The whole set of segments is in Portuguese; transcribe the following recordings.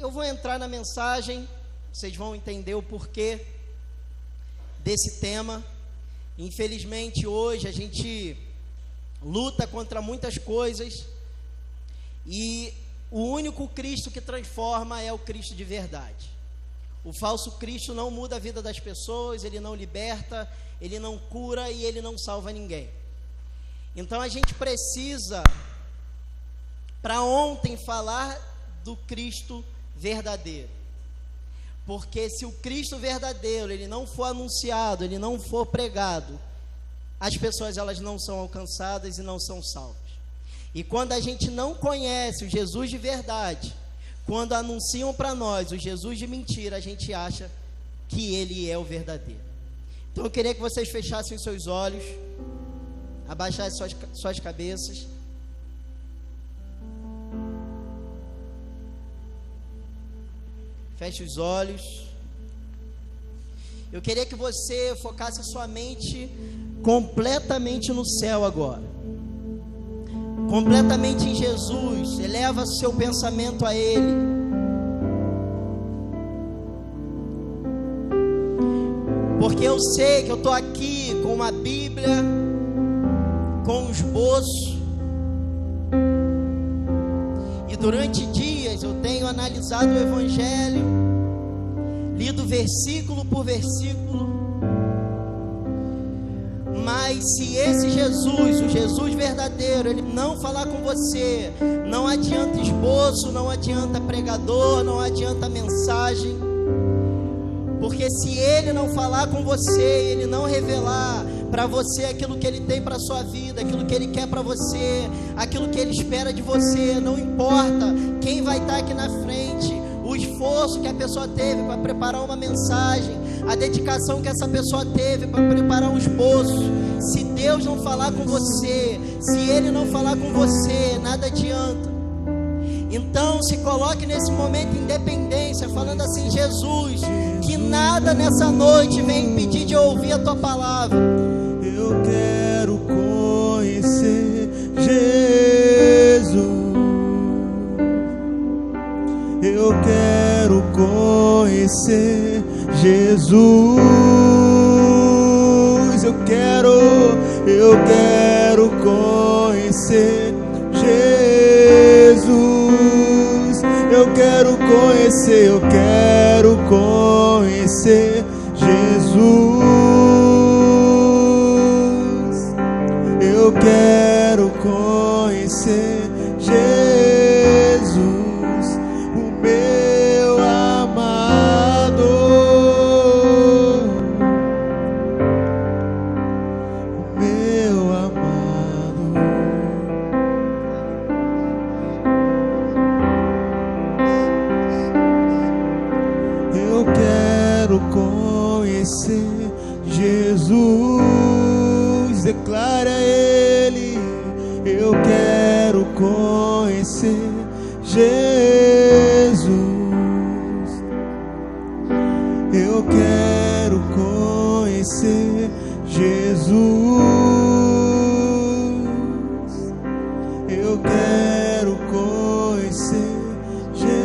eu vou entrar na mensagem, vocês vão entender o porquê desse tema. Infelizmente hoje a gente luta contra muitas coisas e o único Cristo que transforma é o Cristo de verdade. O falso Cristo não muda a vida das pessoas, ele não liberta, ele não cura e ele não salva ninguém. Então a gente precisa, para ontem, falar do Cristo verdadeiro. Porque se o Cristo verdadeiro, ele não for anunciado, ele não for pregado, as pessoas elas não são alcançadas e não são salvas. E quando a gente não conhece o Jesus de verdade, quando anunciam para nós o Jesus de mentira, a gente acha que ele é o verdadeiro. Então eu queria que vocês fechassem os seus olhos, abaixassem suas cabeças. Feche os olhos. Eu queria que você focasse sua mente completamente no céu agora, completamente em Jesus. Eleva seu pensamento a Ele. Porque eu sei que eu estou aqui com uma Bíblia, com um esboço, e durante dias eu tenho analisado o Evangelho, lido versículo por versículo. Mas se esse Jesus, o Jesus verdadeiro, ele não falar com você, não adianta esboço, não adianta pregador, não adianta mensagem. Porque se ele não falar com você, ele não revelar para você aquilo que ele tem para a sua vida, aquilo que ele quer para você, aquilo que ele espera de você, não importa quem vai estar aqui na frente, o esforço que a pessoa teve para preparar uma mensagem, a dedicação que essa pessoa teve para preparar um esboço, se Deus não falar com você, se ele não falar com você, nada adianta. Então se coloque nesse momento em dependência, falando assim: Jesus, que nada nessa noite venha impedir de ouvir a tua palavra. Eu quero conhecer Jesus. Eu quero conhecer Jesus. Eu quero conhecer Jesus. Eu quero conhecer Jesus. Eu quero conhecer Jesus, o meu amado, o meu amado. Eu quero conhecer Jesus, declara Ele. Eu quero conhecer Jesus. Eu quero conhecer Jesus. Eu quero conhecer Jesus.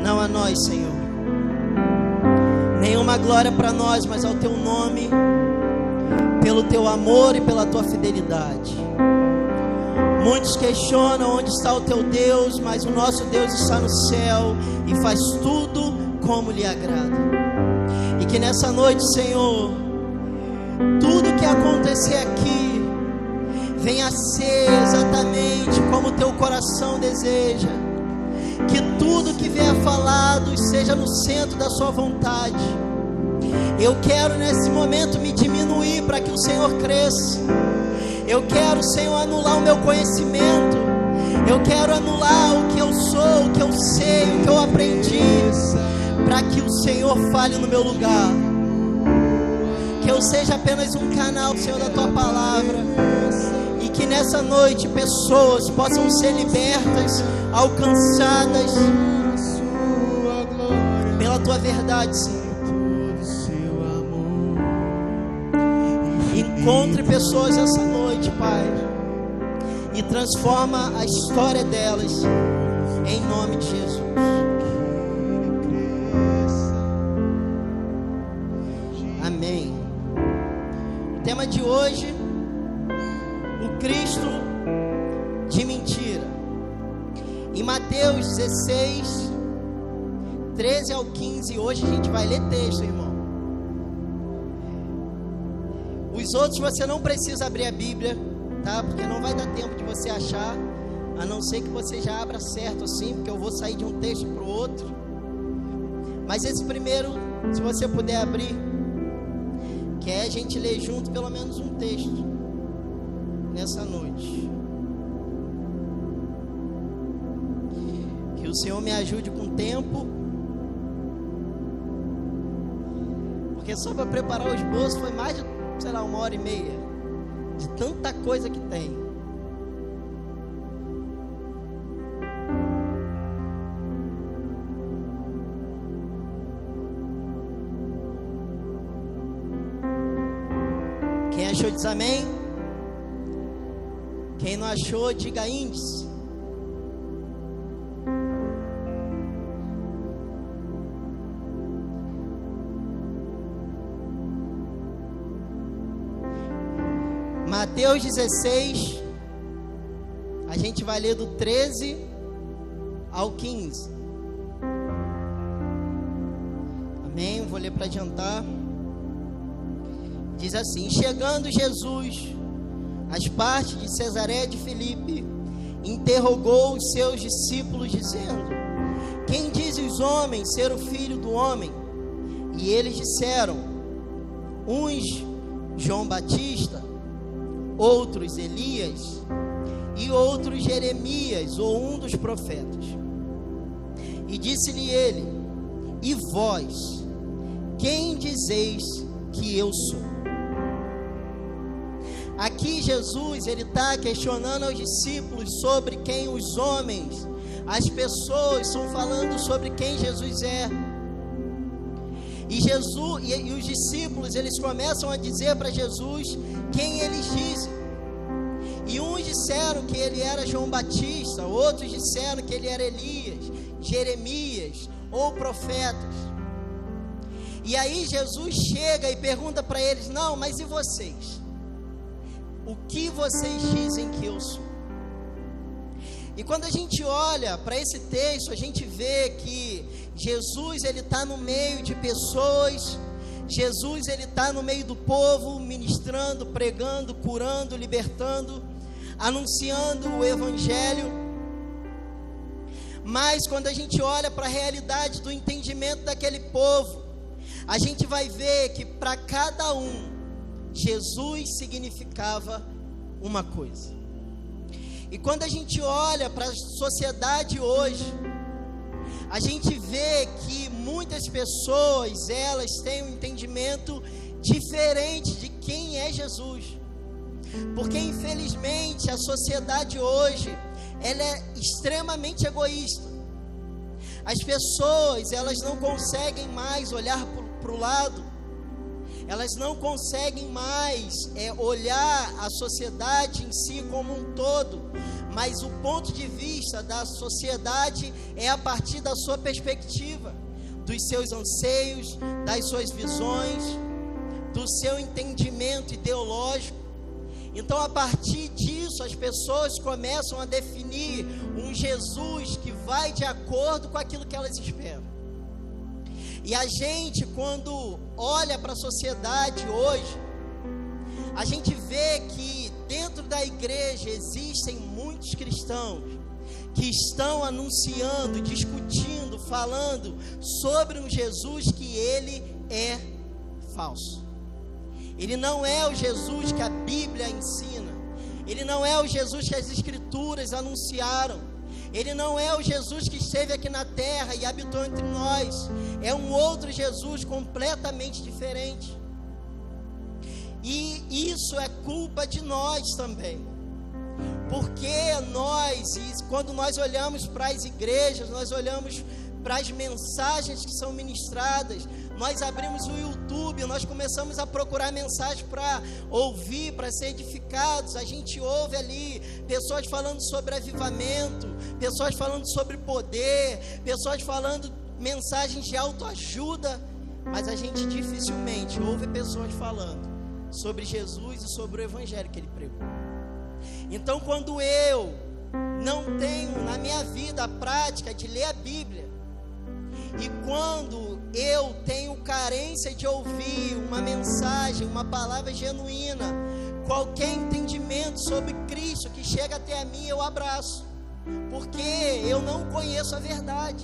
Não a nós, Senhor, nenhuma glória para nós, mas ao teu nome, pelo teu amor e pela tua fidelidade. Muitos questionam onde está o teu Deus, mas o nosso Deus está no céu e faz tudo como lhe agrada. E que nessa noite, Senhor, tudo que acontecer aqui venha a ser exatamente como o teu coração deseja. Que tudo que vier falado seja no centro da sua vontade. Eu quero nesse momento me diminuir para que o Senhor cresça. Eu quero, Senhor, anular o meu conhecimento. Eu quero anular o que eu sou, o que eu sei, o que eu aprendi, para que o Senhor fale no meu lugar. Que eu seja apenas um canal, Senhor, da tua palavra. E que nessa noite pessoas possam ser libertas, alcançadas pela tua verdade, Senhor. Encontre pessoas essa noite, Pai, e transforma a história delas, em nome de Jesus. Amém. O tema de hoje, o Cristo de mentira. Em Mateus 16, 13 ao 15, hoje a gente vai ler texto, irmão. Os outros você não precisa abrir a Bíblia, tá? Porque não vai dar tempo de você achar, a não ser que você já abra certo assim, porque eu vou sair de um texto para o outro. Mas esse primeiro, se você puder abrir, que é a gente ler junto pelo menos um texto nessa noite. Que o Senhor me ajude com o tempo, porque só para preparar o esboço foi mais de, sei lá, 1h30, de tanta coisa que tem. Quem achou diz amém. Quem não achou, diga índice. Mateus 16, a gente vai ler do 13 ao 15. Amém? Vou ler para adiantar. Diz assim: chegando Jesus às partes de Cesareia de Filipe, interrogou os seus discípulos, dizendo: quem dizem os homens ser o filho do homem? E eles disseram: uns João Batista, outros Elias, e outros Jeremias, ou um dos profetas. E disse-lhe ele: e vós, quem dizeis que eu sou? Aqui Jesus, ele está questionando aos discípulos sobre quem os homens, as pessoas estão falando sobre quem Jesus é. E Jesus e os discípulos, eles começam a dizer para Jesus quem eles dizem. E uns disseram que ele era João Batista, outros disseram que ele era Elias, Jeremias ou profetas. E aí Jesus chega e pergunta para eles: não, mas e vocês? O que vocês dizem que eu sou? E quando a gente olha para esse texto, a gente vê que Jesus, ele está no meio de pessoas. Jesus, ele está no meio do povo, ministrando, pregando, curando, libertando, anunciando o evangelho. Mas quando a gente olha para a realidade do entendimento daquele povo, a gente vai ver que para cada um, Jesus significava uma coisa. E quando a gente olha para a sociedade hoje, a gente vê que muitas pessoas, elas têm um entendimento diferente de quem é Jesus. Porque infelizmente a sociedade hoje, ela é extremamente egoísta. As pessoas, elas não conseguem mais olhar para o lado. Elas não conseguem mais olhar a sociedade em si como um todo, mas o ponto de vista da sociedade é a partir da sua perspectiva, dos seus anseios, das suas visões, do seu entendimento ideológico. Então, a partir disso, as pessoas começam a definir um Jesus que vai de acordo com aquilo que elas esperam. E a gente, quando olha para a sociedade hoje, a gente vê que dentro da igreja existem muitos cristãos que estão anunciando, discutindo, falando sobre um Jesus que ele é falso. Ele não é o Jesus que a Bíblia ensina. Ele não é o Jesus que as Escrituras anunciaram. Ele não é o Jesus que esteve aqui na terra e habitou entre nós. É um outro Jesus completamente diferente. E isso é culpa de nós também. Porque quando nós olhamos para as igrejas, nós olhamos para as mensagens que são ministradas, nós abrimos o YouTube, nós começamos a procurar mensagens para ouvir, para ser edificados. A gente ouve ali pessoas falando sobre avivamento, pessoas falando sobre poder, pessoas falando mensagens de autoajuda, mas a gente dificilmente ouve pessoas falando sobre Jesus e sobre o evangelho que ele pregou. Então, quando eu não tenho na minha vida a prática de ler a Bíblia, e quando eu tenho carência de ouvir uma mensagem, uma palavra genuína, qualquer entendimento sobre Cristo que chega até a mim, eu abraço, porque eu não conheço a verdade.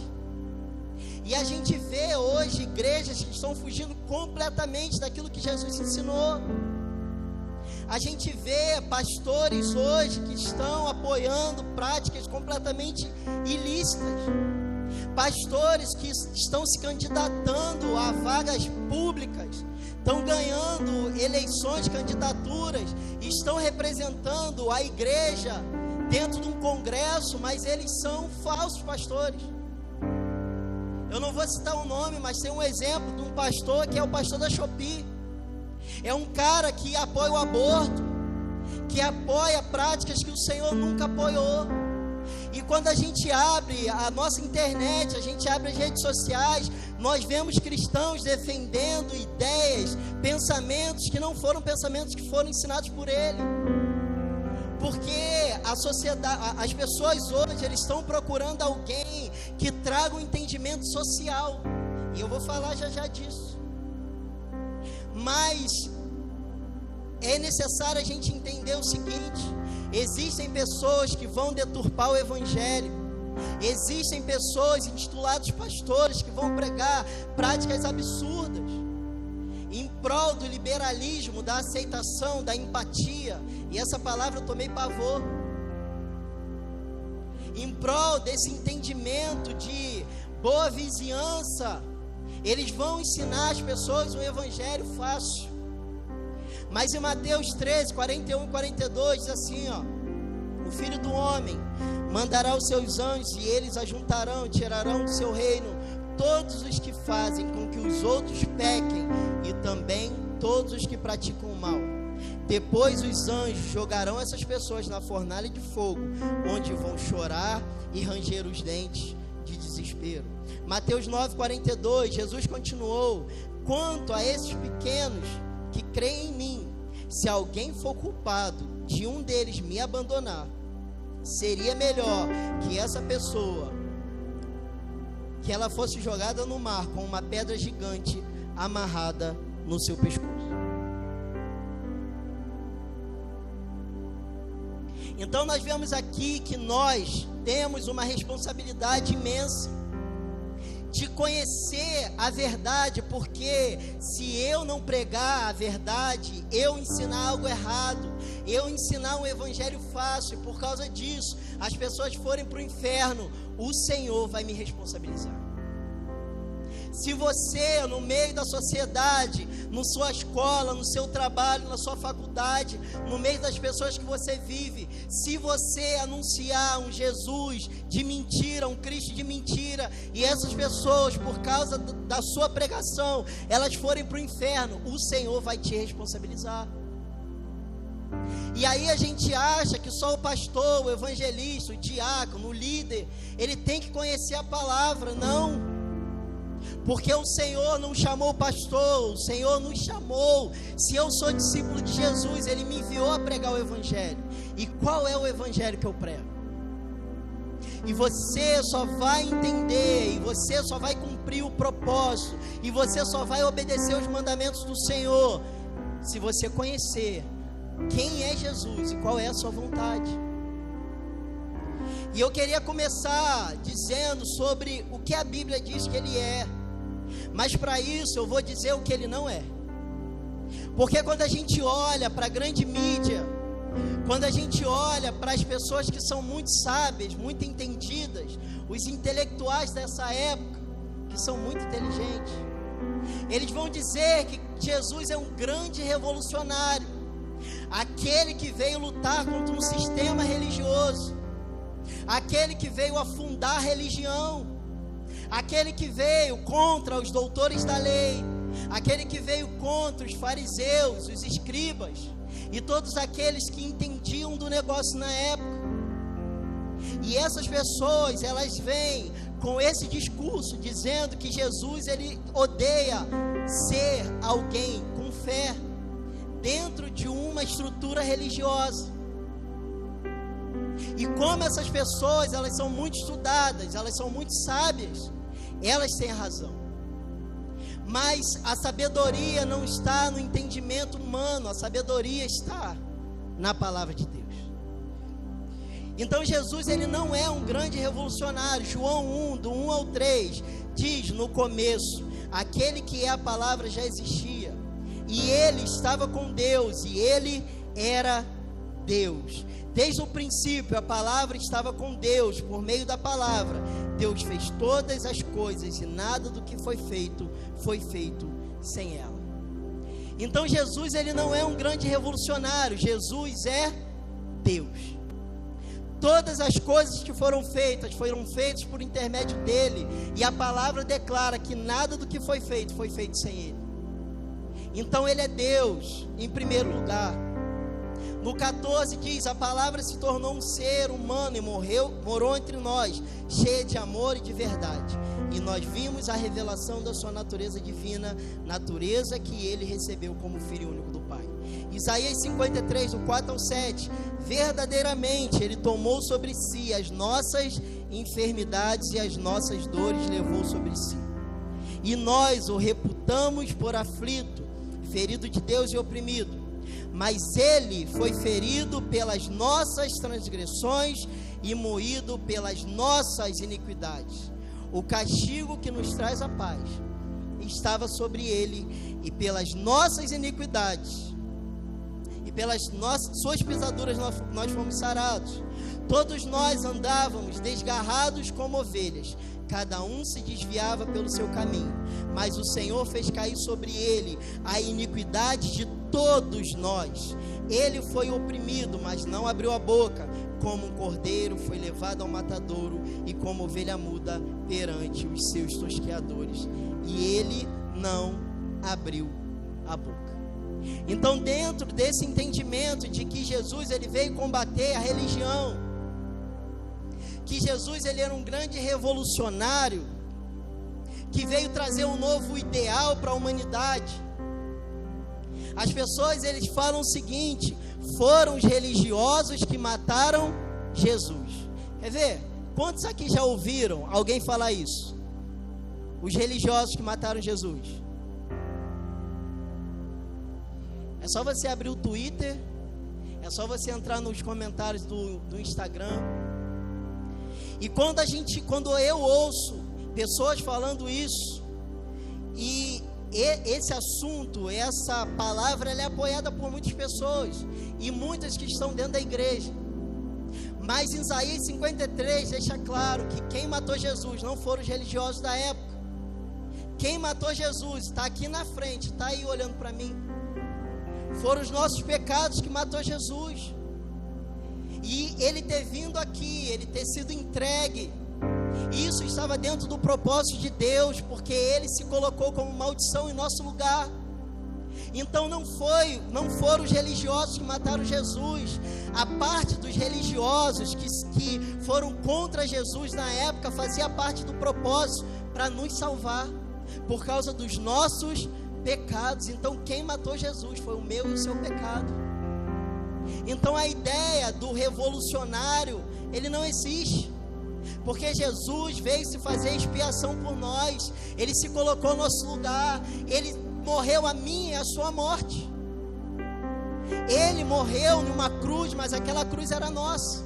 E a gente vê hoje igrejas que estão fugindo completamente daquilo que Jesus ensinou. A gente vê pastores hoje que estão apoiando práticas completamente ilícitas. Pastores que estão se candidatando a vagas públicas, estão ganhando eleições, candidaturas, estão representando a igreja dentro de um congresso, mas eles são falsos pastores. Eu não vou citar o nome, mas tem um exemplo de um pastor que é o pastor da Shopee. É um cara que apoia o aborto, que apoia práticas que o Senhor nunca apoiou. E quando a gente abre a nossa internet, a gente abre as redes sociais, nós vemos cristãos defendendo ideias, pensamentos que não foram pensamentos que foram ensinados por ele. Porque a sociedade, as pessoas hoje, eles estão procurando alguém que traga um entendimento social. E eu vou falar já disso. Mas é necessário a gente entender o seguinte: existem pessoas que vão deturpar o evangelho. Existem pessoas intituladas pastores que vão pregar práticas absurdas em prol do liberalismo, da aceitação, da empatia. E essa palavra eu tomei pavor. Em prol desse entendimento de boa vizinhança, eles vão ensinar as pessoas um evangelho fácil. Mas em Mateus 13, 41 e 42 diz assim, ó: o Filho do Homem mandará os seus anjos, e eles ajuntarão e tirarão do seu reino todos os que fazem com que os outros pequem, e também todos os que praticam o mal. Depois os anjos jogarão essas pessoas na fornalha de fogo, onde vão chorar e ranger os dentes de desespero. Mateus 9, 42, Jesus continuou: quanto a esses pequenos que creem em mim, se alguém for culpado de um deles me abandonar, seria melhor que essa pessoa, que ela fosse jogada no mar com uma pedra gigante amarrada no seu pescoço. Então nós vemos aqui que nós temos uma responsabilidade imensa de conhecer a verdade, porque se eu não pregar a verdade, eu ensinar algo errado, eu ensinar um evangelho fácil, e por causa disso as pessoas forem para o inferno, o Senhor vai me responsabilizar. Se você, no meio da sociedade, na sua escola, no seu trabalho, na sua faculdade, no meio das pessoas que você vive, se você anunciar um Jesus de mentira, um Cristo de mentira, e essas pessoas, por causa da sua pregação, elas forem para o inferno, o Senhor vai te responsabilizar. E aí a gente acha que só o pastor, o evangelista, o diácono, o líder, ele tem que conhecer a palavra. Não. Porque o Senhor não chamou o pastor, o Senhor nos chamou. Se eu sou discípulo de Jesus, Ele me enviou a pregar o evangelho. E qual é o evangelho que eu prego? E você só vai entender, e você só vai cumprir o propósito, e você só vai obedecer os mandamentos do Senhor, se você conhecer quem é Jesus e qual é a sua vontade. E eu queria começar dizendo sobre o que a Bíblia diz que Ele é. Mas para isso eu vou dizer o que Ele não é. Porque quando a gente olha para a grande mídia, quando a gente olha para as pessoas que são muito sábias, muito entendidas, os intelectuais dessa época, que são muito inteligentes, eles vão dizer que Jesus é um grande revolucionário, aquele que veio lutar contra um sistema religioso, aquele que veio afundar a religião, aquele que veio contra os doutores da lei, aquele que veio contra os fariseus, os escribas e todos aqueles que entendiam do negócio na época. E essas pessoas, elas vêm com esse discurso dizendo que Jesus, ele odeia ser alguém com fé dentro de uma estrutura religiosa. E como essas pessoas, elas são muito estudadas, elas são muito sábias, elas têm razão. Mas a sabedoria não está no entendimento humano, a sabedoria está na palavra de Deus. Então Jesus, ele não é um grande revolucionário. João 1, do 1 ao 3, diz no começo, aquele que é a palavra já existia, e ele estava com Deus, e ele era Deus. Desde o princípio a palavra estava com Deus. Por meio da palavra Deus fez todas as coisas, e nada do que foi feito sem ela. Então Jesus, ele não é um grande revolucionário. Jesus é Deus. Todas as coisas que foram feitas por intermédio dele, e a palavra declara que nada do que foi feito sem ele. Então ele é Deus em primeiro lugar. No 14 diz, a palavra se tornou um ser humano e morou entre nós, cheia de amor e de verdade, e nós vimos a revelação da sua natureza divina, natureza que ele recebeu como filho único do Pai. Isaías 53, do 4 ao 7, verdadeiramente ele tomou sobre si as nossas enfermidades e as nossas dores levou sobre si, e nós o reputamos por aflito, ferido de Deus e oprimido. Mas ele foi ferido pelas nossas transgressões e moído pelas nossas iniquidades. O castigo que nos traz a paz estava sobre ele, e pelas nossas iniquidades e pelas suas pisaduras nós fomos sarados. Todos nós andávamos desgarrados como ovelhas, cada um se desviava pelo seu caminho, mas o Senhor fez cair sobre ele a iniquidade de todos nós. Ele foi oprimido, mas não abriu a boca. Como um cordeiro foi levado ao matadouro, e como ovelha muda perante os seus tosqueadores, e ele não abriu a boca. Então, dentro desse entendimento de que Jesus, ele veio combater a religião, que Jesus, ele era um grande revolucionário, que veio trazer um novo ideal para a humanidade. As pessoas, eles falam o seguinte: foram os religiosos que mataram Jesus. Quer ver? Quantos aqui já ouviram alguém falar isso? Os religiosos que mataram Jesus. É só você abrir o Twitter, é só você entrar nos comentários do Instagram. E quando eu ouço pessoas falando isso, e esse assunto, essa palavra, ela é apoiada por muitas pessoas, e muitas que estão dentro da igreja. Mas em Isaías 53 deixa claro que quem matou Jesus não foram os religiosos da época. Quem matou Jesus está aqui na frente, está aí olhando para mim. Foram os nossos pecados que matou Jesus. E ele ter vindo aqui, ele ter sido entregue, isso estava dentro do propósito de Deus, porque ele se colocou como maldição em nosso lugar. Então não foram os religiosos que mataram Jesus. A parte dos religiosos que foram contra Jesus na época fazia parte do propósito para nos salvar por causa dos nossos pecados. Então quem matou Jesus foi o meu e o seu pecado. Então a ideia do revolucionário, ele não existe, porque Jesus veio se fazer expiação por nós. Ele se colocou no nosso lugar, ele morreu a minha e a sua morte. Ele morreu numa cruz, mas aquela cruz era nossa.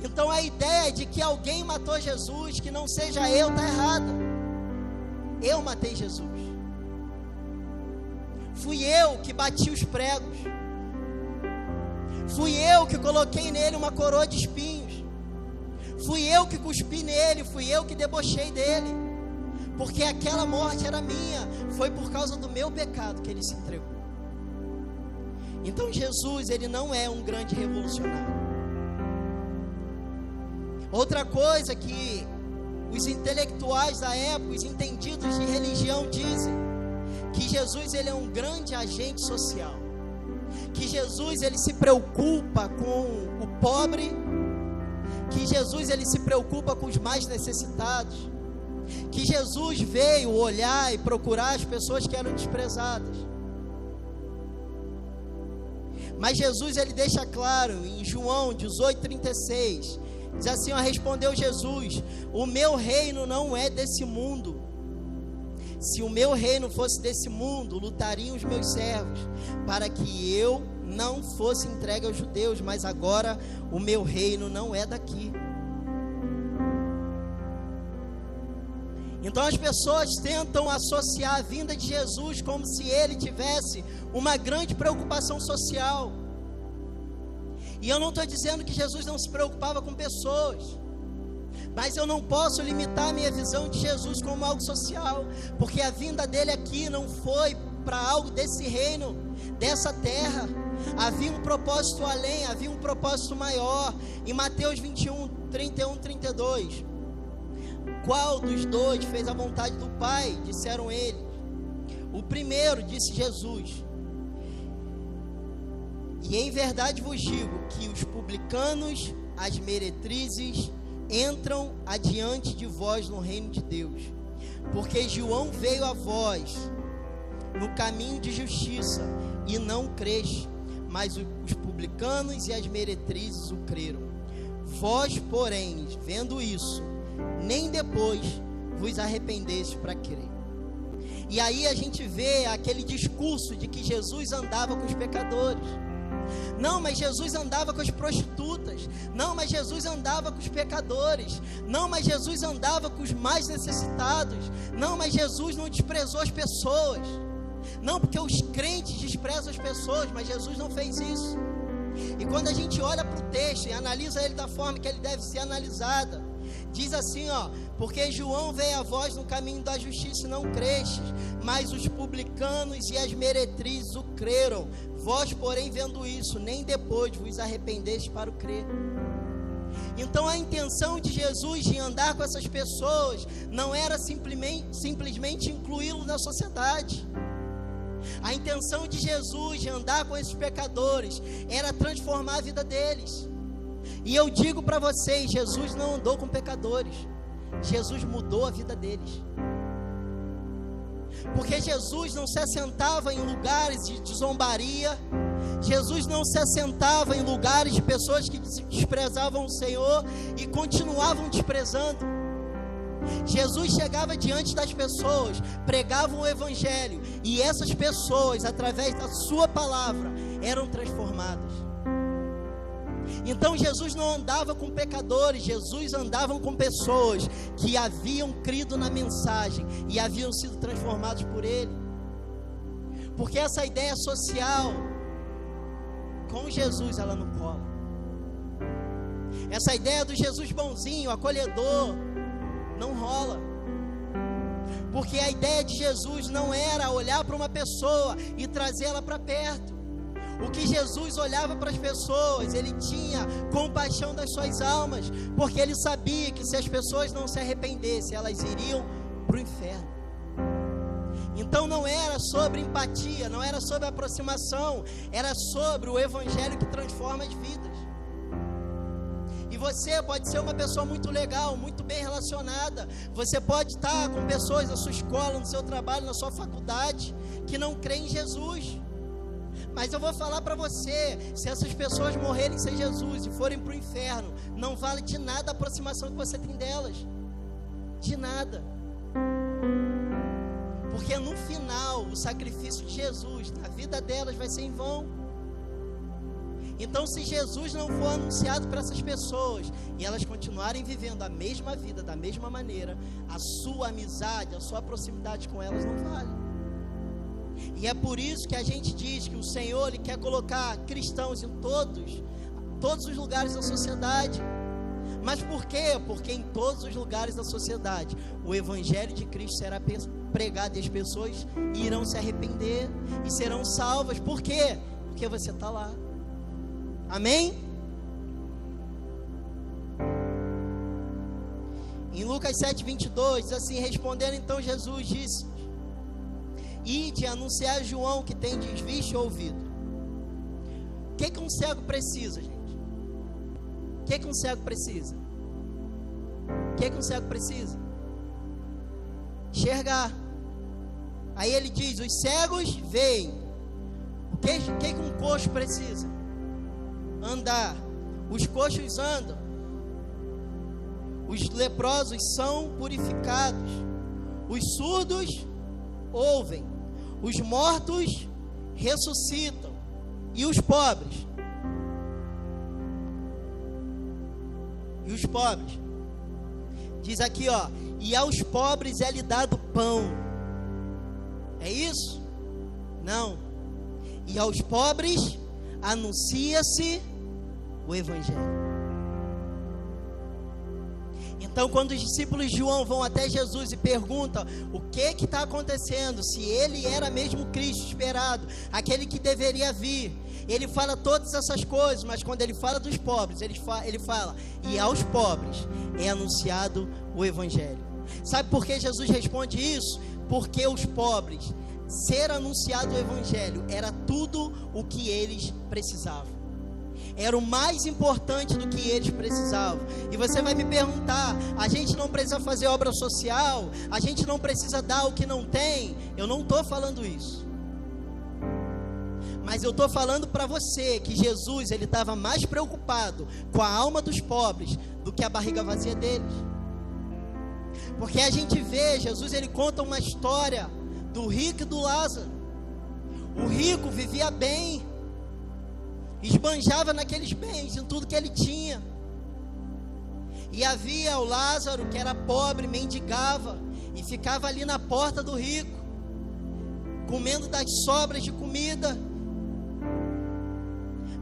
Então a ideia de que alguém matou Jesus, que não seja eu, está errada. Eu matei Jesus. Fui eu que bati os pregos. Fui eu que coloquei nele uma coroa de espinhos. Fui eu que cuspi nele, fui eu que debochei dele. Porque aquela morte era minha. Foi por causa do meu pecado que ele se entregou. Então Jesus, ele não é um grande revolucionário. Outra coisa que os intelectuais da época, os entendidos de religião dizem que Jesus ele é um grande agente social, que Jesus ele se preocupa com o pobre, que Jesus ele se preocupa com os mais necessitados, que Jesus veio olhar e procurar as pessoas que eram desprezadas. Mas Jesus ele deixa claro em João 18:36, diz assim, respondeu Jesus: o meu reino não é desse mundo. Se o meu reino fosse desse mundo, lutariam os meus servos, para que eu não fosse entregue aos judeus, mas agora o meu reino não é daqui. Então as pessoas tentam associar a vinda de Jesus como se ele tivesse uma grande preocupação social. E eu não estou dizendo que Jesus não se preocupava com pessoas, mas eu não posso limitar a minha visão de Jesus como algo social, porque a vinda dele aqui não foi para algo desse reino, dessa terra. Havia um propósito além, havia um propósito maior. Em Mateus 21:31-32, qual dos dois fez a vontade do Pai? Disseram eles. O primeiro, disse Jesus. E em verdade vos digo que os publicanos, as meretrizes, entram adiante de vós no reino de Deus, porque João veio a vós no caminho de justiça e não creste, mas os publicanos e as meretrizes o creram. Vós, porém, vendo isso, nem depois vos arrependeste para crer. E aí a gente vê aquele discurso de que Jesus andava com os pecadores. Não, mas Jesus andava com as prostitutas. Não, mas Jesus andava com os pecadores. Não, mas Jesus andava com os mais necessitados. Não, mas Jesus não desprezou as pessoas. Não, porque os crentes desprezam as pessoas, mas Jesus não fez isso. E quando a gente olha para o texto e analisa ele da forma que ele deve ser analisado, diz assim, porque João veio a vós no caminho da justiça e não crestes, mas os publicanos e as meretrizes o creram. Vós, porém, vendo isso, nem depois vos arrependeste para o crer. Então a intenção de Jesus de andar com essas pessoas não era simplesmente incluí-los na sociedade. A intenção de Jesus de andar com esses pecadores era transformar a vida deles. E eu digo para vocês, Jesus não andou com pecadores, Jesus mudou a vida deles. Porque Jesus não se assentava em lugares de zombaria, Jesus não se assentava em lugares de pessoas que desprezavam o Senhor e continuavam desprezando. Jesus chegava diante das pessoas, pregava o evangelho, e essas pessoas, através da sua palavra, eram transformadas. Então Jesus não andava com pecadores, Jesus andava com pessoas que haviam crido na mensagem e haviam sido transformados por ele. Porque essa ideia social, com Jesus ela não cola. Essa ideia do Jesus bonzinho, acolhedor, não rola. Porque a ideia de Jesus não era olhar para uma pessoa e trazê-la para perto. O que Jesus olhava para as pessoas, ele tinha compaixão das suas almas, porque ele sabia que se as pessoas não se arrependessem, elas iriam para o inferno. Então não era sobre empatia, não era sobre aproximação, era sobre o evangelho que transforma as vidas. E você pode ser uma pessoa muito legal, muito bem relacionada. Você pode estar com pessoas na sua escola, no seu trabalho, na sua faculdade, que não creem em Jesus. Mas eu vou falar para você, se essas pessoas morrerem sem Jesus e forem para o inferno, não vale de nada a aproximação que você tem delas. De nada. Porque no final, o sacrifício de Jesus na vida delas vai ser em vão. Então, se Jesus não for anunciado para essas pessoas e elas continuarem vivendo a mesma vida, da mesma maneira, a sua amizade, a sua proximidade com elas não vale. E é por isso que a gente diz que o Senhor ele quer colocar cristãos em todos os lugares da sociedade. Mas por quê? Porque em todos os lugares da sociedade o Evangelho de Cristo será pregado e as pessoas irão se arrepender e serão salvas. Por quê? Porque você está lá. Amém? Em Lucas 7:22, diz assim: respondendo então Jesus disse: ide anunciar a João que tem visto e ouvido. O que um cego precisa, gente? O que um cego precisa? O que um cego precisa? Enxergar. Aí ele diz: os cegos veem. O que um coxo precisa? Andar. Os coxos andam. Os leprosos são purificados. Os surdos ouvem. Os mortos ressuscitam. E os pobres? E os pobres? Diz aqui, ó: e aos pobres é lhe dado pão. É isso? Não. E aos pobres anuncia-se o Evangelho. Então, quando os discípulos de João vão até Jesus e perguntam o que está acontecendo, se ele era mesmo Cristo esperado, aquele que deveria vir, ele fala todas essas coisas, mas quando ele fala dos pobres, ele fala: e aos pobres é anunciado o Evangelho. Sabe por que Jesus responde isso? Porque os pobres, ser anunciado o Evangelho era tudo o que eles precisavam. Era o mais importante do que eles precisavam. E você vai me perguntar: a gente não precisa fazer obra social? A gente não precisa dar o que não tem? Eu não estou falando isso. Mas eu estou falando para você que Jesus, ele estava mais preocupado com a alma dos pobres do que a barriga vazia deles. Porque a gente vê, Jesus, ele conta uma história do rico e do Lázaro. O rico vivia bem, esbanjava naqueles bens, em tudo que ele tinha. E havia o Lázaro, que era pobre, mendigava e ficava ali na porta do rico, comendo das sobras de comida.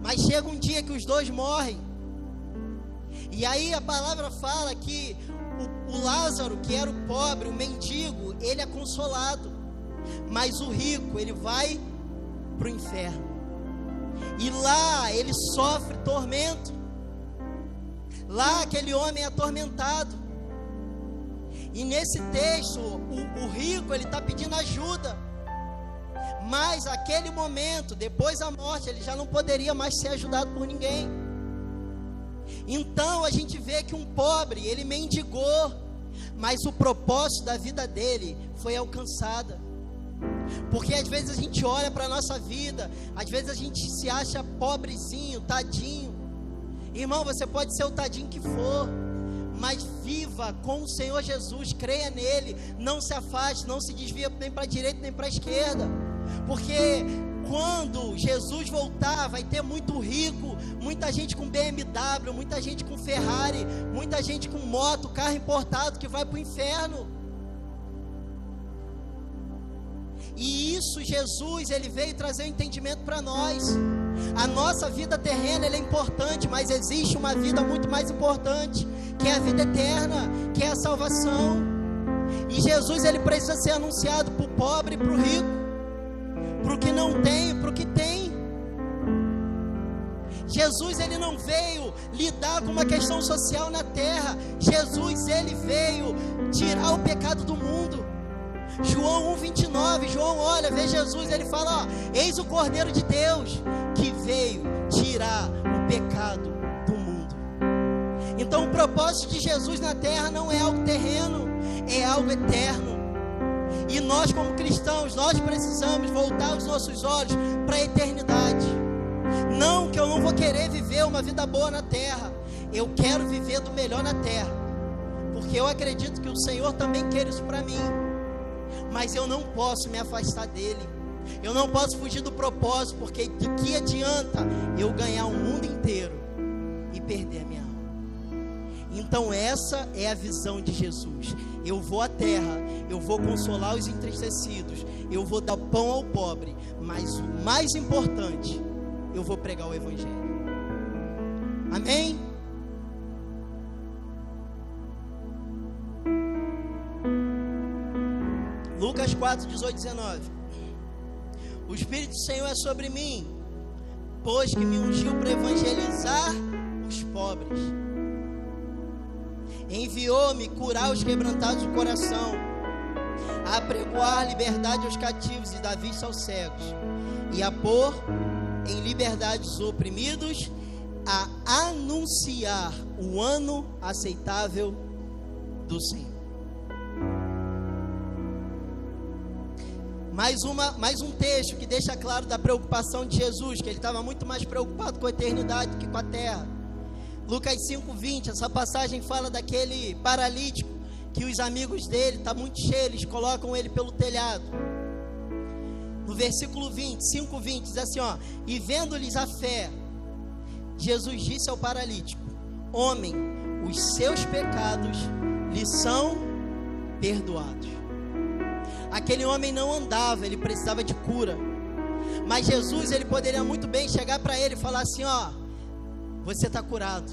Mas chega um dia que os dois morrem. E aí a palavra fala que o Lázaro, que era o pobre, o mendigo, ele é consolado. Mas o rico, ele vai para o inferno. E lá ele sofre tormento. Lá aquele homem é atormentado. E nesse texto, o rico, ele está pedindo ajuda. Mas aquele momento, depois da morte, ele já não poderia mais ser ajudado por ninguém. Então a gente vê que um pobre, ele mendigou, mas o propósito da vida dele foi alcançado. Porque às vezes a gente olha para a nossa vida, às vezes a gente se acha pobrezinho, tadinho. Irmão, você pode ser o tadinho que for, mas viva com o Senhor Jesus, creia nele, não se afaste, não se desvia nem para a direita nem para a esquerda. Porque quando Jesus voltar, vai ter muito rico, muita gente com BMW, muita gente com Ferrari, muita gente com moto, carro importado, que vai para o inferno. E isso, Jesus, ele veio trazer um entendimento para nós. A nossa vida terrena, ela é importante, mas existe uma vida muito mais importante, que é a vida eterna, que é a salvação. E Jesus, ele precisa ser anunciado para o pobre e para o rico, para o que não tem, para o que tem. Jesus, ele não veio lidar com uma questão social na terra. Jesus, ele veio tirar o pecado do mundo. João 1:29, João olha, vê Jesus, ele fala: ó, eis o Cordeiro de Deus, que veio tirar o pecado do mundo. Então o propósito de Jesus na terra não é algo terreno, é algo eterno. E nós, como cristãos, nós precisamos voltar os nossos olhos para a eternidade. Não que eu não vou querer viver uma vida boa na terra, eu quero viver do melhor na terra, porque eu acredito que o Senhor também quer isso para mim. Mas eu não posso me afastar dele, eu não posso fugir do propósito, porque de que adianta eu ganhar o mundo inteiro e perder a minha alma? Então essa é a visão de Jesus. Eu vou à terra, eu vou consolar os entristecidos, eu vou dar pão ao pobre, mas o mais importante, eu vou pregar o Evangelho. Amém? Lucas 4:18-19. O Espírito do Senhor é sobre mim, pois que me ungiu para evangelizar os pobres. Enviou-me curar os quebrantados do coração, a apregoar liberdade aos cativos e dar vista aos cegos, e a pôr em liberdade os oprimidos, a anunciar o ano aceitável do Senhor. Mais um texto que deixa claro da preocupação de Jesus, que ele estava muito mais preocupado com a eternidade do que com a terra. Lucas 5:20, essa passagem fala daquele paralítico que os amigos dele, está muito cheio, eles colocam ele pelo telhado. No versículo 5:20 diz assim, ó: e vendo-lhes a fé, Jesus disse ao paralítico: homem, os seus pecados lhe são perdoados. Aquele homem não andava, ele precisava de cura. Mas Jesus, ele poderia muito bem chegar para ele e falar assim, ó: você está curado,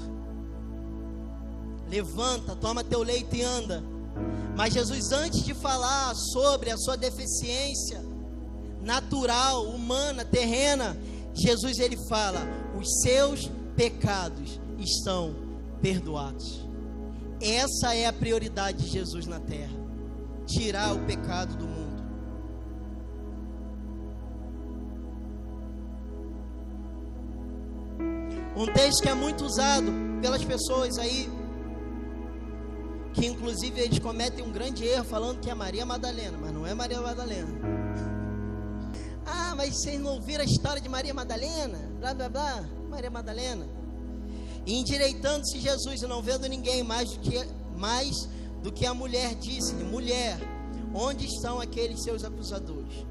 levanta, toma teu leito e anda. Mas Jesus, antes de falar sobre a sua deficiência natural, humana, terrena, Jesus, ele fala: os seus pecados estão perdoados. Essa é a prioridade de Jesus na terra: tirar o pecado do mundo. Um texto que é muito usado pelas pessoas aí, que inclusive eles cometem um grande erro falando que é Maria Madalena, mas não é Maria Madalena. Ah, mas vocês não ouviram a história de Maria Madalena? Blá blá blá, Maria Madalena. E endireitando-se Jesus, e não vendo ninguém mais do que a mulher, disse-lhe: mulher, onde estão aqueles seus acusadores?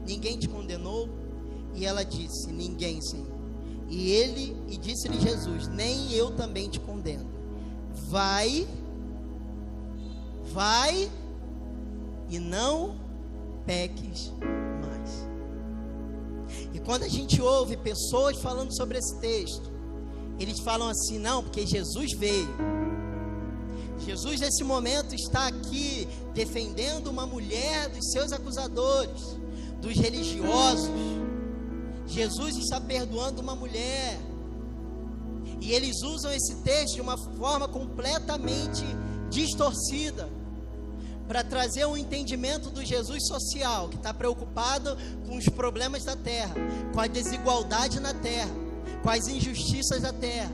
Ninguém te condenou? E ela disse: ninguém, Senhor. E disse-lhe Jesus: nem eu também te condeno. Vai e não peques mais. E quando a gente ouve pessoas falando sobre esse texto, eles falam assim: não, porque Jesus veio. Jesus nesse momento está aqui defendendo uma mulher dos seus acusadores, dos religiosos. Jesus está perdoando uma mulher. E eles usam esse texto de uma forma completamente distorcida, para trazer um entendimento do Jesus social, que está preocupado com os problemas da terra, com a desigualdade na terra, com as injustiças da terra.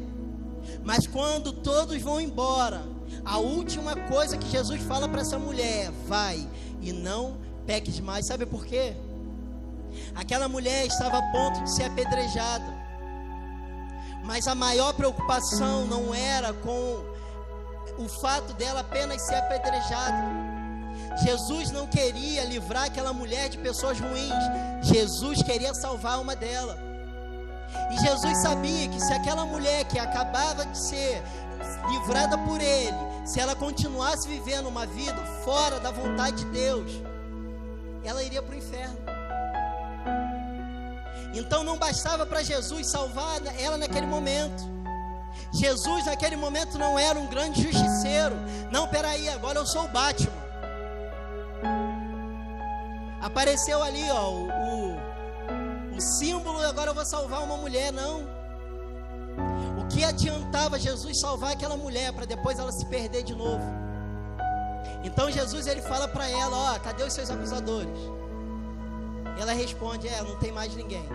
Mas quando todos vão embora, a última coisa que Jesus fala para essa mulher é: vai e não peques mais. Sabe por quê? Aquela mulher estava a ponto de ser apedrejada, mas a maior preocupação não era com o fato dela apenas ser apedrejada. Jesus não queria livrar aquela mulher de pessoas ruins. Jesus queria salvar uma dela. E Jesus sabia que se aquela mulher que acabava de ser livrada por ele, se ela continuasse vivendo uma vida fora da vontade de Deus, ela iria para o inferno. Então não bastava para Jesus salvar ela naquele momento. Jesus naquele momento não era um grande justiceiro. Não, peraí, agora eu sou o Batman. Apareceu ali, ó, o símbolo, agora eu vou salvar uma mulher. Não. O que adiantava Jesus salvar aquela mulher para depois ela se perder de novo? Então Jesus, ele fala para ela: ó, cadê os seus acusadores? Ela responde: não tem mais ninguém.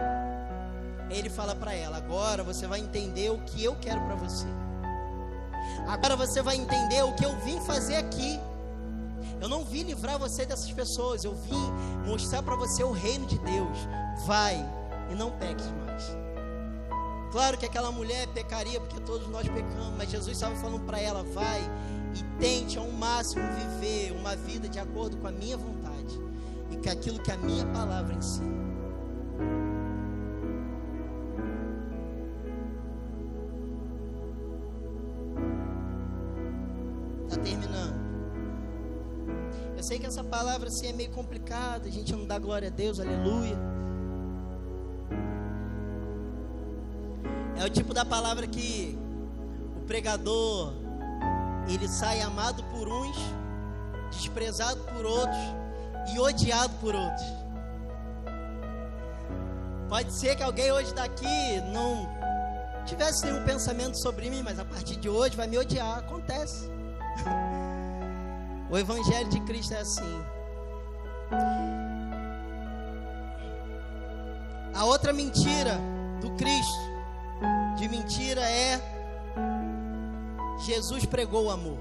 Ele fala para ela: agora você vai entender o que eu quero para você. Agora você vai entender o que eu vim fazer aqui. Eu não vim livrar você dessas pessoas, eu vim mostrar para você o reino de Deus. Vai e não peques mais. Claro que aquela mulher pecaria, porque todos nós pecamos, mas Jesus estava falando para ela: vai e tente ao máximo viver uma vida de acordo com a minha vontade e com aquilo que a minha palavra ensina. Está terminando. Eu sei que essa palavra assim é meio complicada, a gente não dá glória a Deus, aleluia. É o tipo da palavra que o pregador, ele sai amado por uns, desprezado por outros e odiado por outros. Pode ser que alguém hoje daqui não tivesse nenhum pensamento sobre mim, mas a partir de hoje vai me odiar. Acontece. O evangelho de Cristo é assim. A outra mentira do Cristo, de mentira, é Jesus pregou o amor.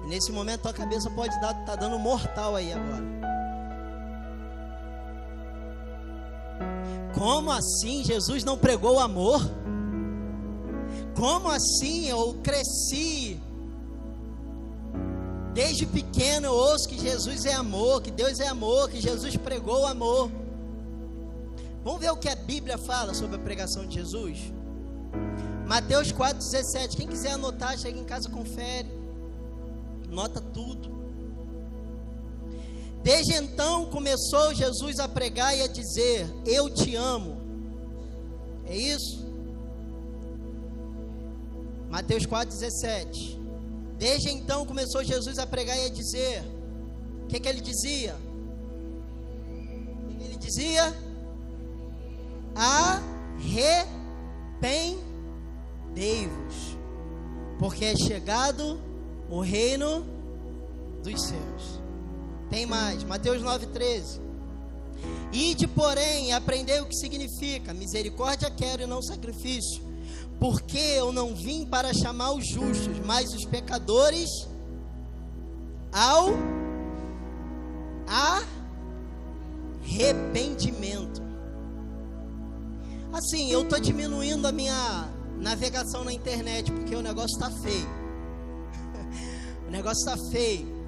E nesse momento tua cabeça pode tá dando mortal aí agora. Como assim Jesus não pregou o amor? Como assim? Eu cresci, desde pequeno eu ouço que Jesus é amor, que Deus é amor, que Jesus pregou o amor. Vamos ver o que a Bíblia fala sobre a pregação de Jesus? Mateus 4,17. Quem quiser anotar, chega em casa, confere, nota tudo. Desde então começou Jesus a pregar e a dizer: eu te amo. É isso? Mateus 4,17. Desde então começou Jesus a pregar e a dizer. O que ele dizia? O que ele dizia? Arrependei-vos, porque é chegado o reino dos céus. Tem mais, Mateus 9,13. Ide, porém, aprendei o que significa: misericórdia quero e não sacrifício, porque eu não vim para chamar os justos, mas os pecadores ao arrependimento. Assim, eu estou diminuindo a minha navegação na internet, porque o negócio está feio. O negócio está feio.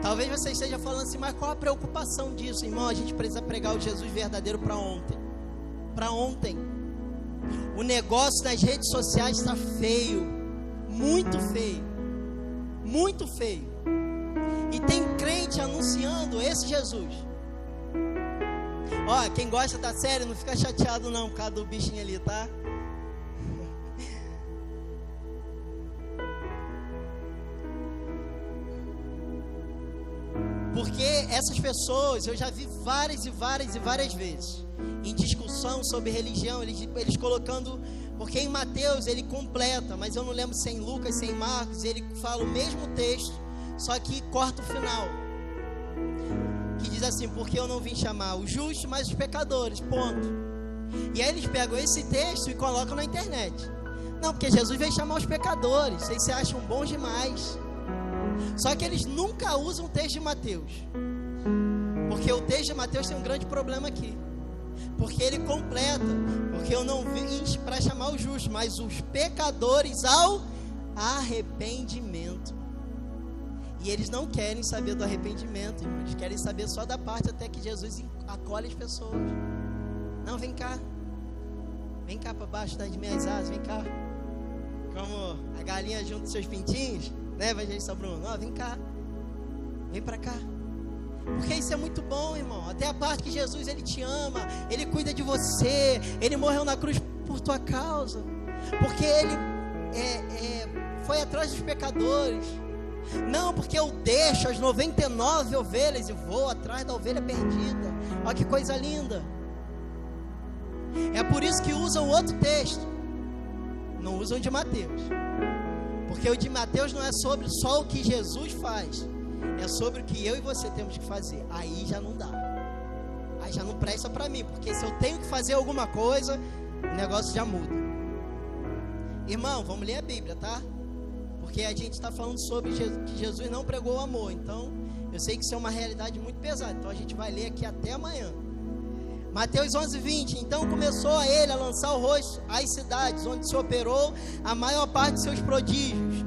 Talvez você esteja falando assim, mas qual a preocupação disso, irmão? A gente precisa pregar o Jesus verdadeiro para ontem. Para ontem. O negócio nas redes sociais está feio. Muito feio. Muito feio. E tem crente anunciando esse Jesus. Ó, quem gosta da série, não fica chateado não, por causa do bichinho ali, tá? Porque essas pessoas, eu já vi várias vezes, em discussão sobre religião, eles colocando, porque em Mateus ele completa, mas eu não lembro se é em Lucas, se é em Marcos, ele fala o mesmo texto, só que corta o final, que diz assim: porque eu não vim chamar os justos, mas os pecadores, ponto. E aí eles pegam esse texto e colocam na internet. Não, porque Jesus veio chamar os pecadores, vocês se acham bons demais. Só que eles nunca usam o texto de Mateus, porque o texto de Mateus tem um grande problema aqui, porque ele completa: porque eu não vim para chamar os justos, mas os pecadores ao arrependimento. E eles não querem saber do arrependimento, irmãos. Eles querem saber só da parte até que Jesus acolhe as pessoas. Não, vem cá para baixo das minhas asas, vem cá, como a galinha junto dos seus pintinhos, né, evangelista Bruno? Ó, vem cá, vem para cá, porque isso é muito bom, irmão. Até a parte que Jesus, ele te ama, ele cuida de você, ele morreu na cruz por tua causa, porque ele foi atrás dos pecadores. Não, porque eu deixo as 99 ovelhas e vou atrás da ovelha perdida. Olha que coisa linda. É por isso que usam outro texto, não usam de Mateus, porque o de Mateus não é sobre só o que Jesus faz, é sobre o que eu e você temos que fazer. Aí já não dá, aí já não presta para mim, porque se eu tenho que fazer alguma coisa, o negócio já muda. Irmão, vamos ler a Bíblia, tá? Porque a gente está falando sobre que Jesus não pregou o amor. Então, eu sei que isso é uma realidade muito pesada, então a gente vai ler aqui até amanhã. Mateus 11:20. Então começou ele a lançar o rosto às cidades onde se operou a maior parte de seus prodígios,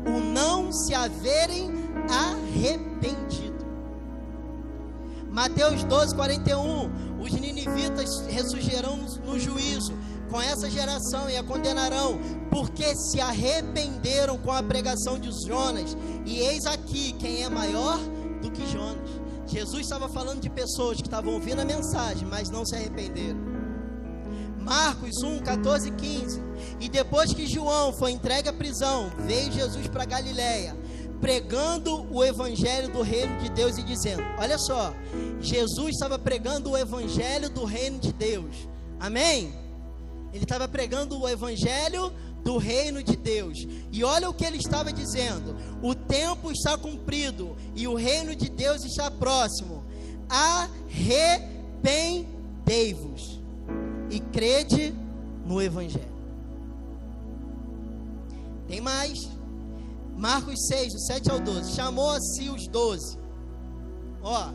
o não se haverem arrependido. Mateus 12:41. Os ninivitas ressurgirão no juízo com essa geração e a condenarão, porque se arrependeram com a pregação de Jonas, e eis aqui quem é maior do que Jonas. Jesus estava falando de pessoas que estavam ouvindo a mensagem, mas não se arrependeram. Marcos 1:14-15. E depois que João foi entregue à prisão, veio Jesus para Galiléia, pregando o evangelho do reino de Deus e dizendo, olha só, Jesus estava pregando o evangelho do reino de Deus, amém? Ele estava pregando o evangelho do reino de Deus. E olha o que ele estava dizendo: o tempo está cumprido e o reino de Deus está próximo. Arrependei-vos e crede no Evangelho. Tem mais. Marcos 6, do 7 ao 12. Chamou a si os 12. Ó.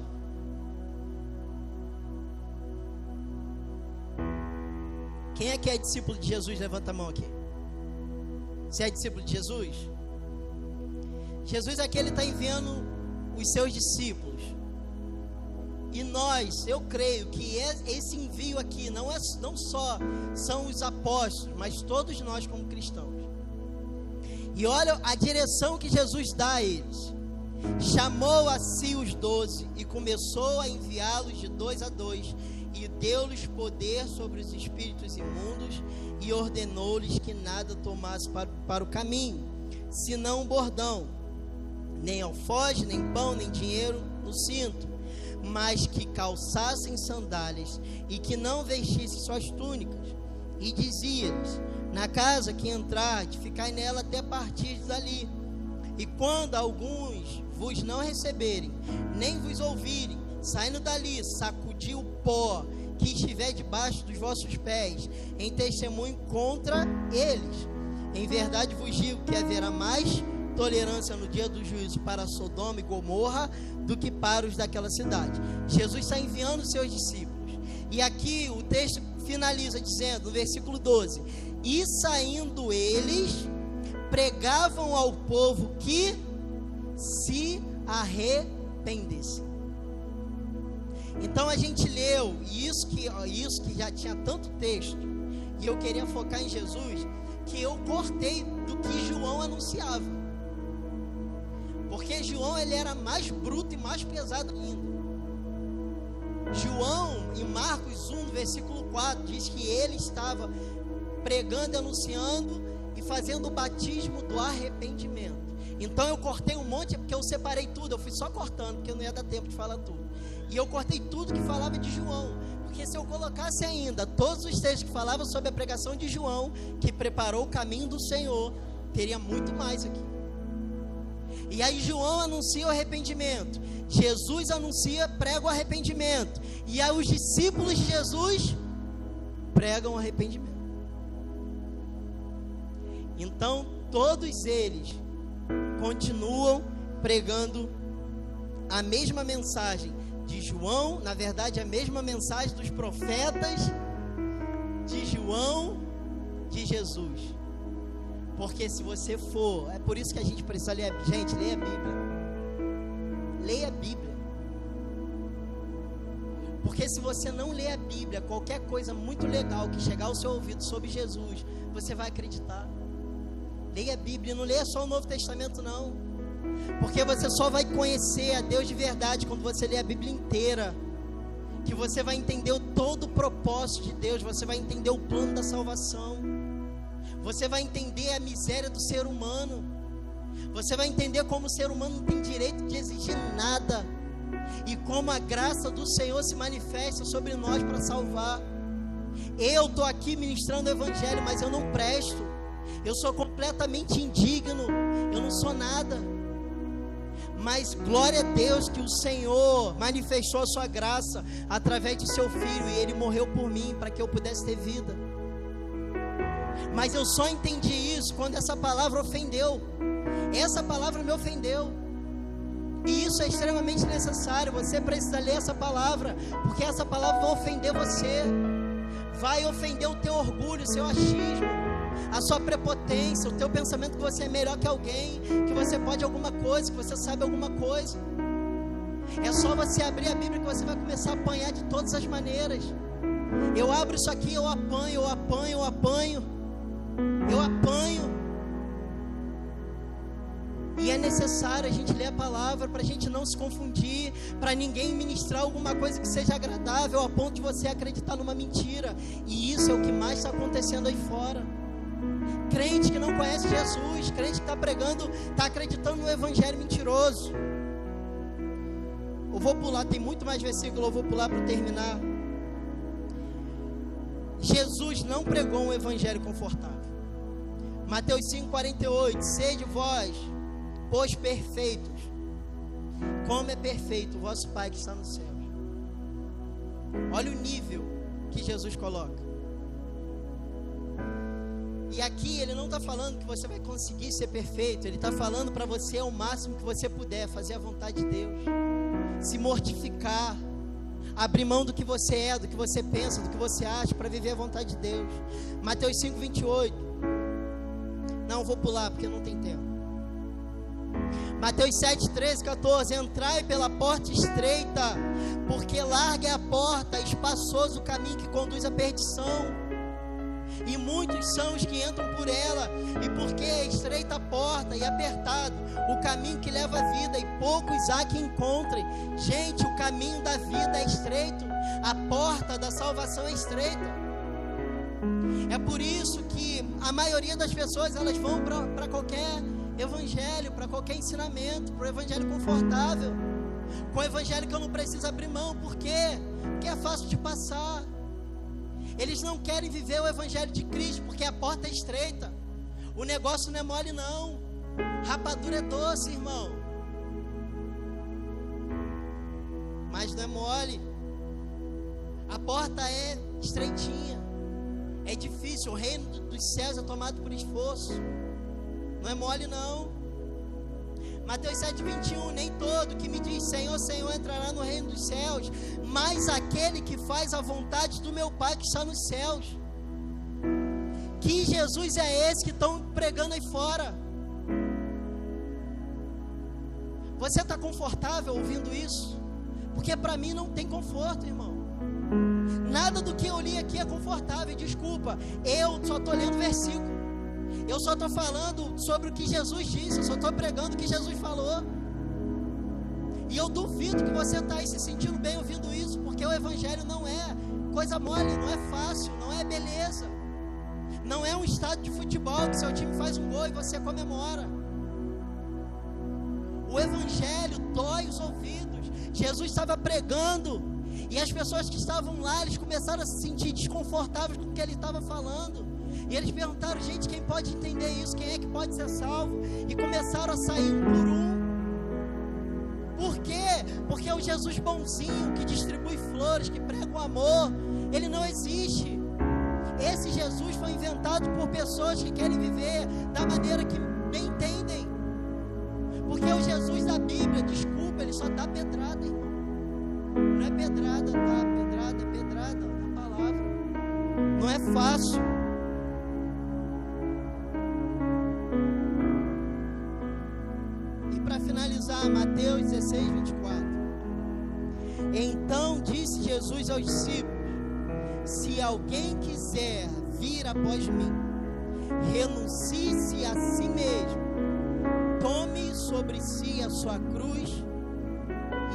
Quem é que é discípulo de Jesus? Levanta a mão aqui. Você é discípulo de Jesus? Jesus aqui, ele está enviando os seus discípulos. E nós, eu creio que esse envio aqui não só são os apóstolos, mas todos nós como cristãos. E olha a direção que Jesus dá a eles. Chamou a si os 12 e começou a enviá-los de 2 a 2, e deu-lhes poder sobre os espíritos imundos, e ordenou-lhes que nada tomasse para o caminho, senão um bordão, nem alforje, nem pão, nem dinheiro no cinto, mas que calçassem sandálias, e que não vestissem suas túnicas. E dizia-lhes: na casa que entrardes, ficai nela até partirdes dali. E quando alguns vos não receberem, nem vos ouvirem, saindo dali, sacudi o pó que estiver debaixo dos vossos pés, em testemunho contra eles. Em verdade vos digo que haverá mais tolerância no dia do juízo para Sodoma e Gomorra do que para os daquela cidade. Jesus está enviando seus discípulos. E aqui o texto finaliza dizendo, no versículo 12: e saindo eles, pregavam ao povo que se arrependesse. Então a gente leu isso que já tinha tanto texto, e eu queria focar em Jesus, que eu cortei do que João anunciava, porque João, ele era mais bruto e mais pesado ainda. João, em Marcos 1, versículo 4, diz que ele estava pregando, anunciando e fazendo o batismo do arrependimento. Então eu cortei um monte, porque eu separei tudo, eu fui só cortando, porque não ia dar tempo de falar tudo. E eu cortei tudo que falava de João, porque se eu colocasse ainda todos os textos que falavam sobre a pregação de João, que preparou o caminho do Senhor, teria muito mais aqui. E aí João anuncia o arrependimento, Jesus anuncia, prega o arrependimento, e aí os discípulos de Jesus pregam o arrependimento. Então todos eles continuam pregando a mesma mensagem de João, na verdade a mesma mensagem dos profetas, de João, de Jesus. Porque se você for, é por isso que a gente precisa ler, gente, leia a Bíblia. Leia a Bíblia. Porque se você não ler a Bíblia, qualquer coisa muito legal que chegar ao seu ouvido sobre Jesus, você vai acreditar. Leia a Bíblia, não leia só o Novo Testamento não, porque você só vai conhecer a Deus de verdade quando você ler a Bíblia inteira, que você vai entender todo o propósito de Deus, você vai entender o plano da salvação, você vai entender a miséria do ser humano, você vai entender como o ser humano não tem direito de exigir nada, e como a graça do Senhor se manifesta sobre nós para salvar. Eu estou aqui ministrando o Evangelho, mas eu não presto, eu sou completamente indigno, eu não sou nada, mas glória a Deus que o Senhor manifestou a sua graça através de seu Filho, e Ele morreu por mim, para que eu pudesse ter vida. Mas eu só entendi isso quando essa palavra ofendeu, essa palavra me ofendeu, e isso é extremamente necessário. Você precisa ler essa palavra, porque essa palavra vai ofender você, vai ofender o teu orgulho, o seu achismo, a sua prepotência, o teu pensamento que você é melhor que alguém, que você pode alguma coisa, que você sabe alguma coisa. É só você abrir a Bíblia que você vai começar a apanhar de todas as maneiras. Eu abro isso aqui, eu apanho, eu apanho, eu apanho, eu apanho. E é necessário a gente ler a palavra para a gente não se confundir, para ninguém ministrar alguma coisa que seja agradável a ponto de você acreditar numa mentira. E isso é o que mais está acontecendo aí fora. Crente que não conhece Jesus, crente que está pregando, está acreditando no evangelho mentiroso. Eu vou pular, tem muito mais versículo, eu vou pular para terminar. Jesus não pregou um evangelho confortável. Mateus 5,48: sede vós, pois perfeitos, como é perfeito o vosso Pai que está no céu. Olha o nível que Jesus coloca. E aqui ele não está falando que você vai conseguir ser perfeito. Ele está falando para você o máximo que você puder fazer a vontade de Deus, se mortificar, abrir mão do que você é, do que você pensa, do que você acha, para viver a vontade de Deus. Mateus 5,28. Não, vou pular porque não tem tempo. Mateus 7, 13, 14: entrai pela porta estreita, porque larga é a porta, espaçoso o caminho que conduz à perdição, e muitos são os que entram por ela. E porque é estreita a porta e apertado o caminho que leva à vida, e poucos há que encontrem. Gente, o caminho da vida é estreito, a porta da salvação é estreita. É por isso que a maioria das pessoas, elas vão para qualquer evangelho, para qualquer ensinamento, para o evangelho confortável, com o evangelho que eu não preciso abrir mão. Por quê? Porque é fácil de passar. Eles não querem viver o evangelho de Cristo, porque a porta é estreita, o negócio não é mole não, rapadura é doce, irmão, mas não é mole, a porta é estreitinha, é difícil, o reino dos céus é tomado por esforço, não é mole não. Mateus 7,21: nem todo que me diz Senhor, Senhor entrará no reino dos céus, mas aquele que faz a vontade do meu Pai que está nos céus. Que Jesus é esse que estão pregando aí fora? Você está confortável ouvindo isso? Porque para mim não tem conforto, irmão. Nada do que eu li aqui é confortável. Desculpa, eu só estou lendo versículo, eu só estou falando sobre o que Jesus disse, eu só estou pregando o que Jesus falou. E eu duvido que você está aí se sentindo bem ouvindo isso, porque o evangelho não é coisa mole, não é fácil, não é beleza, não é um estádio de futebol que seu time faz um gol e você comemora. O evangelho dói os ouvidos. Jesus estava pregando e as pessoas que estavam lá, eles começaram a se sentir desconfortáveis com o que ele estava falando. E eles perguntaram: gente, quem pode entender isso? Quem é que pode ser salvo? E começaram a sair um por um. Por quê? Porque o Jesus bonzinho, que distribui flores, que prega o amor, ele não existe. Esse Jesus foi inventado por pessoas que querem viver da maneira que bem entendem. Porque o Jesus da Bíblia, desculpa, ele só dá pedrada, irmão. Não é pedrada, tá? Pedrada é pedrada na palavra. Não é fácil. Para finalizar, Mateus 16, 24. Então disse Jesus aos discípulos: se alguém quiser vir após mim, renuncie-se a si mesmo, tome sobre si a sua cruz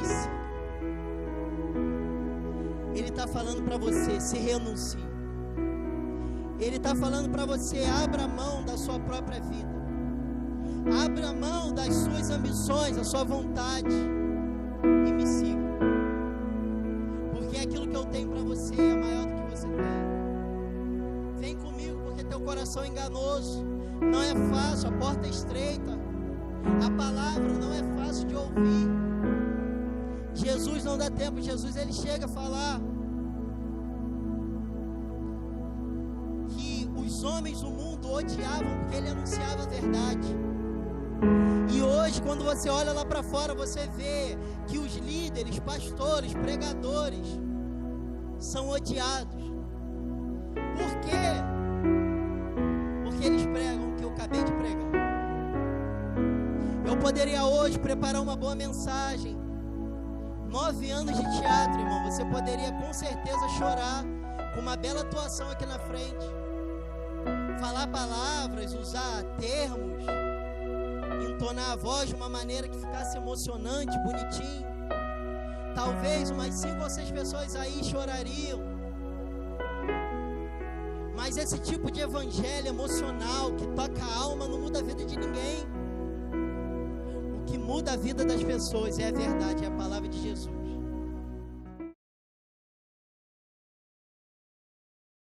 e siga. Ele está falando para você: se renuncie. Ele está falando para você: abra mão da sua própria vida, abra mão das suas ambições, da sua vontade, e me siga. Porque aquilo que eu tenho para você é maior do que você tem. Vem comigo, porque teu coração é enganoso. Não é fácil, a porta é estreita, a palavra não é fácil de ouvir. Jesus não dá tempo. Jesus, ele chega a falar que os homens do mundo odiavam porque ele anunciava a verdade. E hoje, quando você olha lá para fora, você vê que os líderes, pastores, pregadores são odiados. Por quê? Porque eles pregam o que eu acabei de pregar. Eu poderia hoje preparar uma boa mensagem, 9 anos de teatro, irmão. Você poderia com certeza chorar com uma bela atuação aqui na frente, falar palavras, usar termos, entonar a voz de uma maneira que ficasse emocionante, bonitinho. Talvez umas 5 ou 6 pessoas aí chorariam. Mas esse tipo de evangelho emocional que toca a alma não muda a vida de ninguém. O que muda a vida das pessoas é a verdade, é a palavra de Jesus.